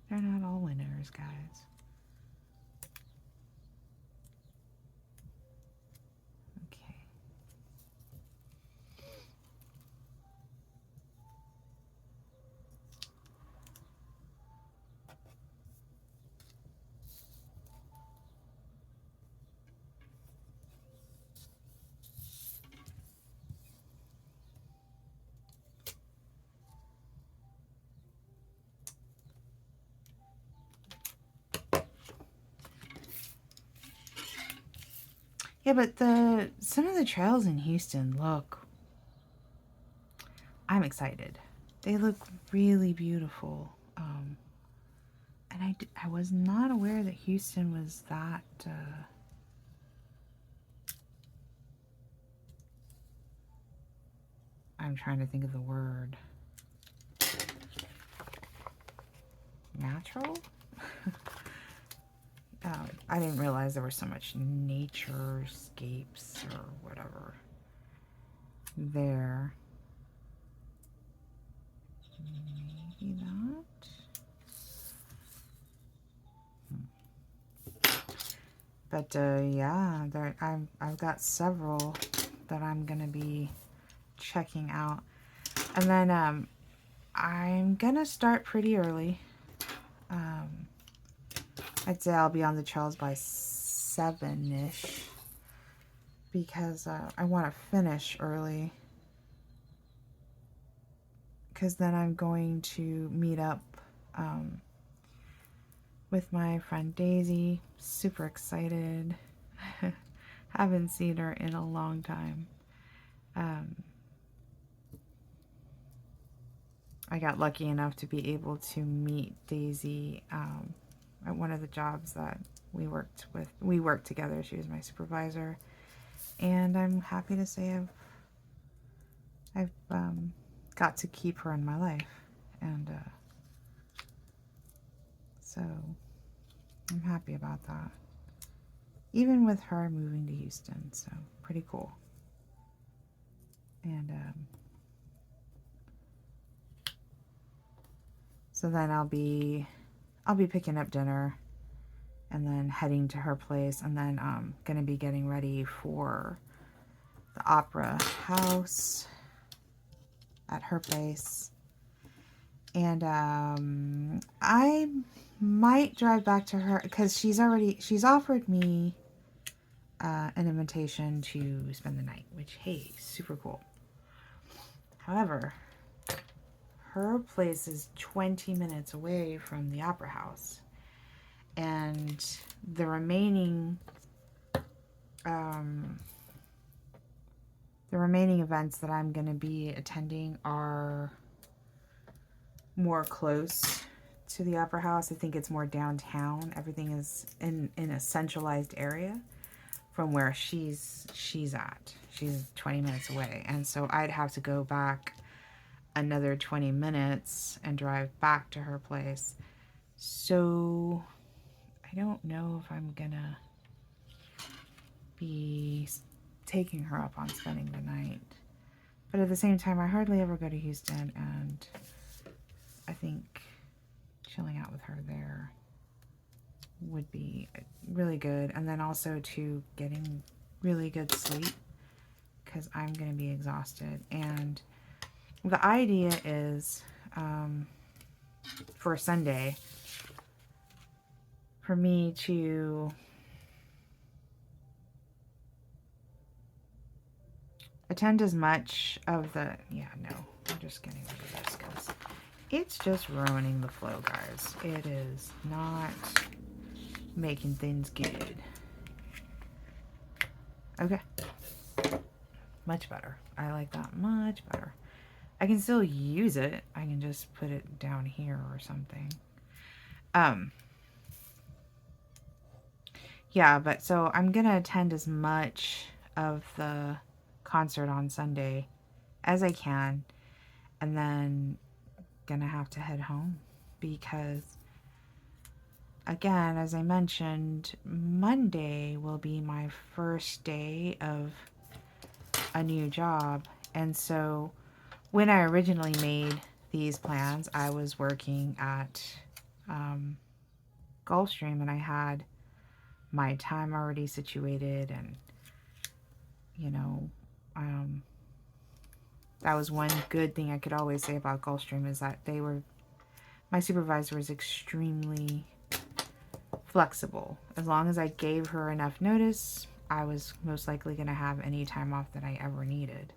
They're not all winners, guys. Yeah, but some of the trails in Houston look, I'm excited. They look really beautiful. And I was not aware that Houston was that, I'm trying to think of the word. Natural? I didn't realize there was so much naturescapes or whatever there. Maybe not. But yeah, I've got several that I'm gonna be checking out, and then I'm gonna start pretty early. I'd say I'll be on the trails by 7-ish because I want to finish early. Because then I'm going to meet up with my friend Daisy. Super excited. Haven't seen her in a long time. I got lucky enough to be able to meet Daisy at one of the jobs that we worked with. We worked together. She was my supervisor, and I'm happy to say I've got to keep her in my life, and so I'm happy about that. Even with her moving to Houston, so pretty cool. And so then I'll be picking up dinner and then heading to her place, and then I'm gonna be getting ready for the opera house at her place. And I might drive back to her because she's offered me an invitation to spend the night, which, hey, super cool. However, her place is 20 minutes away from the opera house, and the remaining events that I'm going to be attending are more close to the opera house. I think it's more downtown. Everything is in a centralized area from where she's at. She's 20 minutes away, and so I'd have to go back another 20 minutes and drive back to her place. So I don't know if I'm gonna be taking her up on spending the night, but at the same time, I hardly ever go to Houston, and I think chilling out with her there would be really good. And then also to getting really good sleep, because I'm going to be exhausted. And the idea is for Sunday for me to attend as much of the, I'm just getting rid of this because it's just ruining the flow, guys. It is not making things good. Okay. Much better. I like that much better. I can still use it. I can just put it down here or something. Yeah, but so I'm gonna attend as much of the concert on Sunday as I can, and then gonna have to head home because, again, as I mentioned, Monday will be my first day of a new job. And so when I originally made these plans, I was working at Gulfstream, and I had my time already situated, and that was one good thing I could always say about Gulfstream, is that my supervisor was extremely flexible. As long as I gave her enough notice, I was most likely going to have any time off that I ever needed.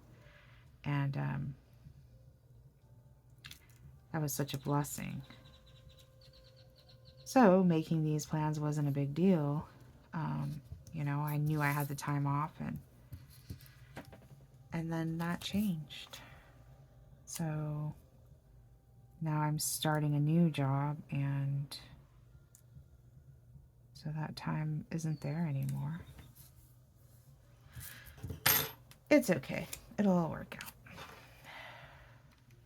And that was such a blessing. So making these plans wasn't a big deal. You know, I knew I had the time off, and then that changed. So now I'm starting a new job, and so that time isn't there anymore. It's okay. It'll all work out.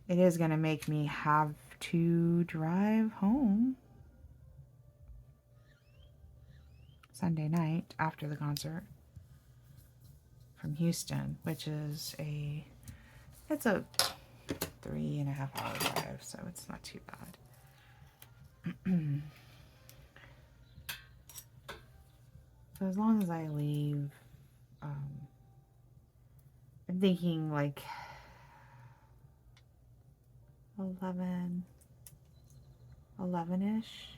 It is going to make me have to drive home Sunday night after the concert from Houston, which is it's a 3.5-hour drive, so it's not too bad. So as long as I leave, I'm thinking like 11-ish.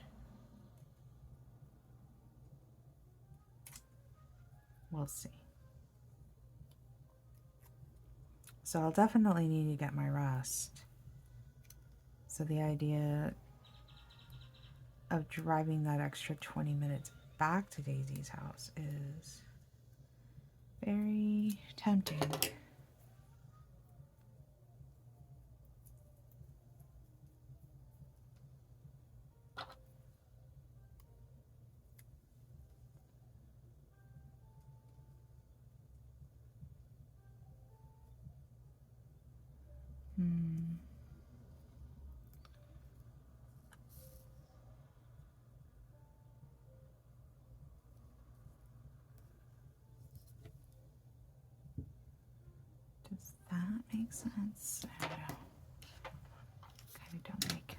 We'll see. So I'll definitely need to get my rest. So the idea of driving that extra 20 minutes back to Daisy's house is very tempting. Does that make sense? I don't know. Kind of don't make it.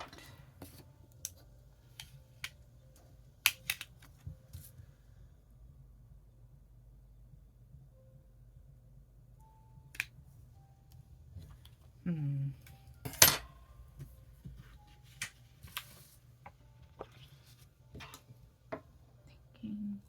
Thinking.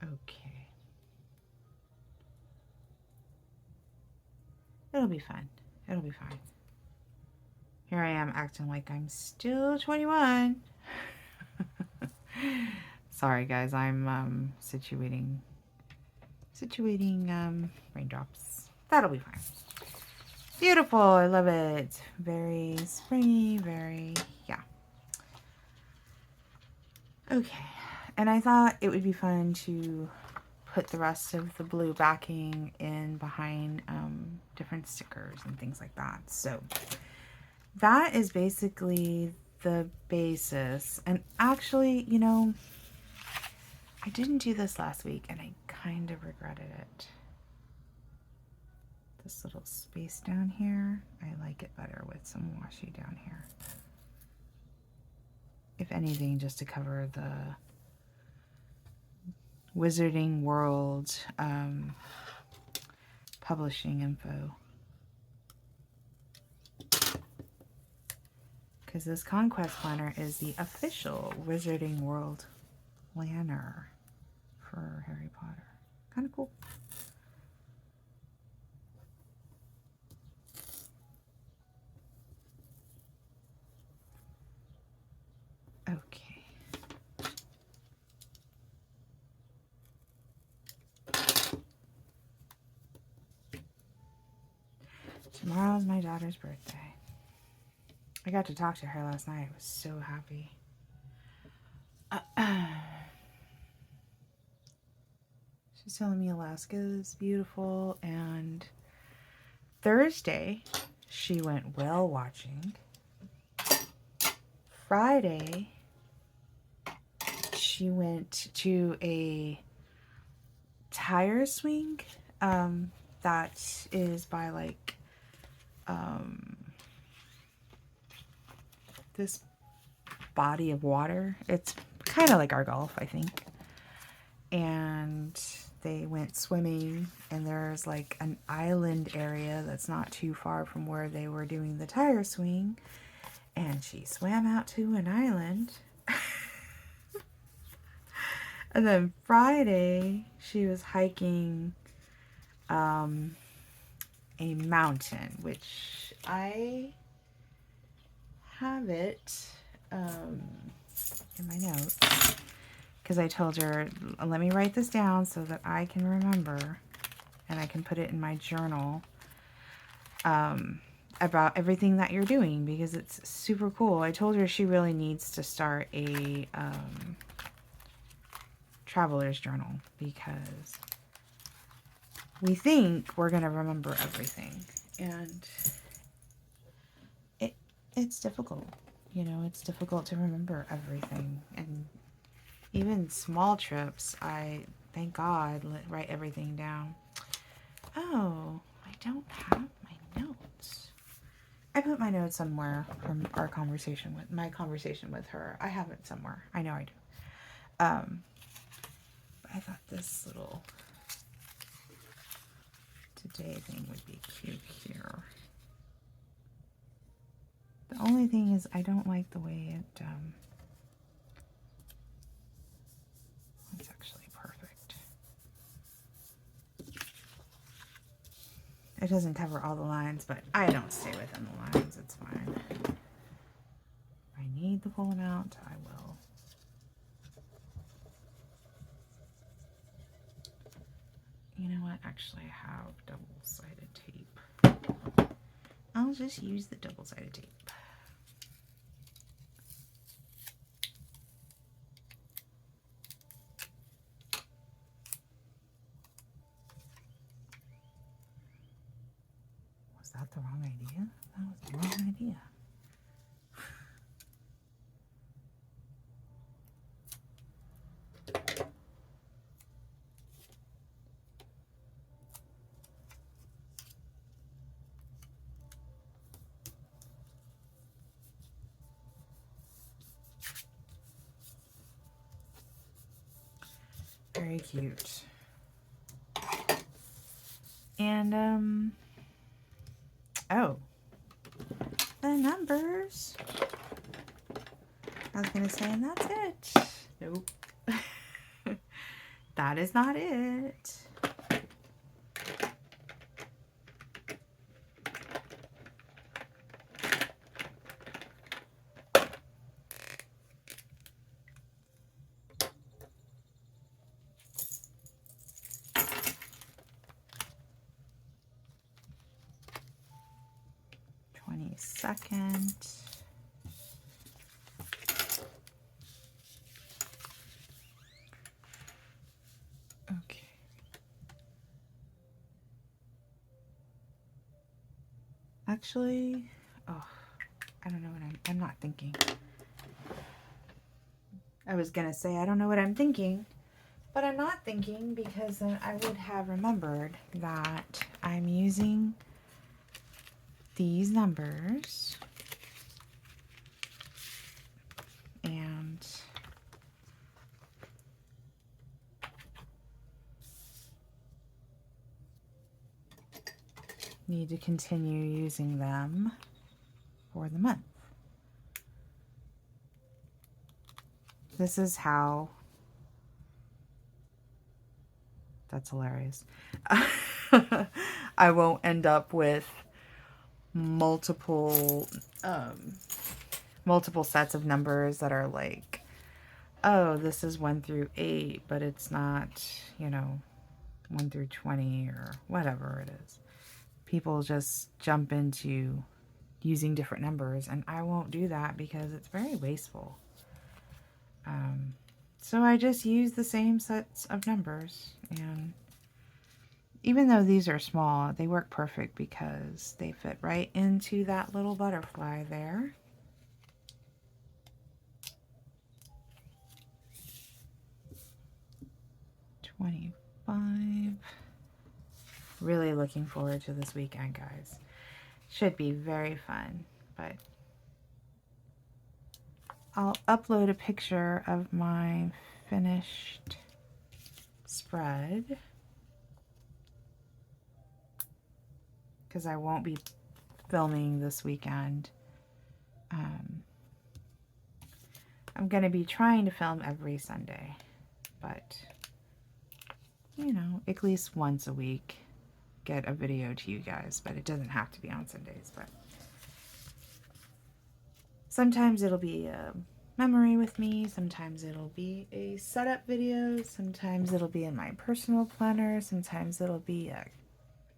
Okay. It'll be fun. It'll be fine. Here I am acting like I'm still 21. Sorry guys, I'm situating raindrops. That'll be fine. Beautiful. I love it. Very springy, very, yeah. Okay. And I thought it would be fun to put the rest of the blue backing in behind different stickers and things like that. So that is basically the basis. And actually, you know, I didn't do this last week and I kind of regretted it. This little space down here, I like it better with some washi down here. If anything, just to cover the Wizarding World publishing info. Because this Conquest planner is the official Wizarding World planner for Harry Potter. Kind of cool. Okay. Tomorrow's my daughter's birthday. I got to talk to her last night. I was so happy. She's telling me Alaska is beautiful, and Thursday she went whale watching. Friday she went to a tire swing that is by like this body of water. It's kind of like our golf, I think. And they went swimming, and there's like an island area that's not too far from where they were doing the tire swing. And she swam out to an island. And then Friday, she was hiking a mountain, which I have it in my notes. Because I told her, let me write this down so that I can remember. And I can put it in my journal. About everything that you're doing, because it's super cool. I told her she really needs to start a traveler's journal, because we think we're going to remember everything, and it's difficult. You know, it's difficult to remember everything. And even small trips, I, thank God, write everything down. Oh, I don't have my notes. I put my notes somewhere from our conversation with my conversation with her. I have it somewhere. I know I do. I thought this little today thing would be cute here. The only thing is I don't like the way it, it's actually perfect. It doesn't cover all the lines, but I don't stay within the lines. It's fine. If I need the full amount, I will. You know what? Actually, I have double-sided tape. I'll just use the double-sided tape. Was that the wrong idea? That was the wrong idea. Very cute. And, oh, the numbers. I was going to say, and that's it. Nope. That is not it. Second. Okay. Actually, oh, I don't know what I'm not thinking. I was gonna say I don't know what I'm thinking, but I'm not thinking, because then I would have remembered that I'm using these numbers and need to continue using them for the month. This is how, that's hilarious. I won't end up with multiple sets of numbers that are like, oh, this is 1 through 8, but it's not, you know, 1 through 20 or whatever it is. People just jump into using different numbers, and I won't do that because it's very wasteful. So I just use the same sets of numbers, and even though these are small, they work perfect because they fit right into that little butterfly there. 25. Really looking forward to this weekend, guys. Should be very fun, but I'll upload a picture of my finished spread because I won't be filming this weekend. I'm going to be trying to film every Sunday, but you know, at least once a week get a video to you guys, but it doesn't have to be on Sundays. But sometimes it'll be a memory with me, sometimes it'll be a setup video, sometimes it'll be in my personal planner, sometimes it'll be a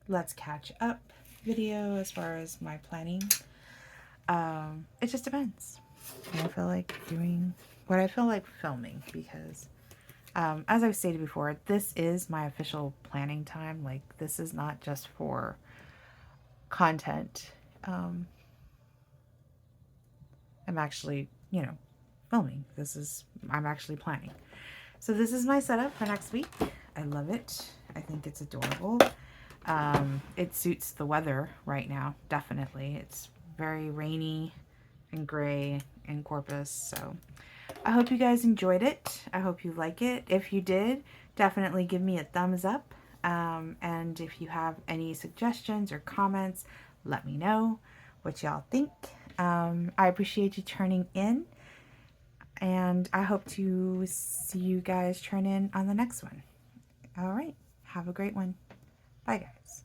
let's catch up video as far as my planning. It just depends. I feel like doing what I feel like filming, because as I've stated before, this is my official planning time. Like, this is not just for content. I'm actually, you know, filming. I'm actually planning. So this is my setup for next week. I love it. I think it's adorable. It suits the weather right now, definitely. It's very rainy and gray in Corpus, so I hope you guys enjoyed it. I hope you like it. If you did, definitely give me a thumbs up. And if you have any suggestions or comments, let me know what y'all think. I appreciate you turning in, and I hope to see you guys turn in on the next one. All right. Have a great one. Bye, guys.